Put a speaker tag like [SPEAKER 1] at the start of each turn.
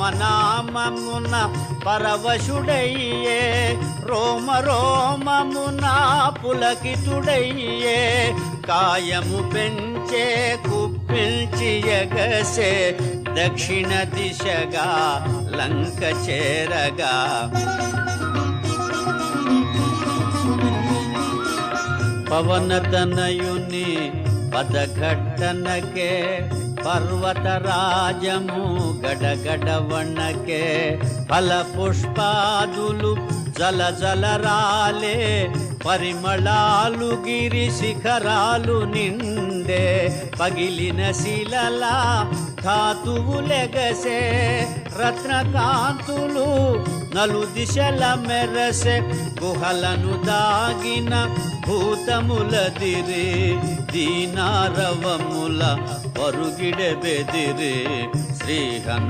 [SPEAKER 1] రామనామమున పరవశుడయ్యే రోమ రోమమున పులకితుడయ్యే కాయము పెంచే కుప్పిల్చి ఎగసే దక్షిణ దిశగా లంక చేరగా పవనతనయుని పదఘట్టనకే పర్వతరాజము గడగడ వణకే ఫల పుష్పాదులు జల జల రాలే పరిమళాలు గిరి శిఖరాలు నిండే పగిలిన శిలలా ధాతువులెగసే రత్నకాంతులు నలు దిశల మెరసే గుహలను దాగిన భూతములదిరే దీనారవముల పరుగిడ బెదిరే శ్రీ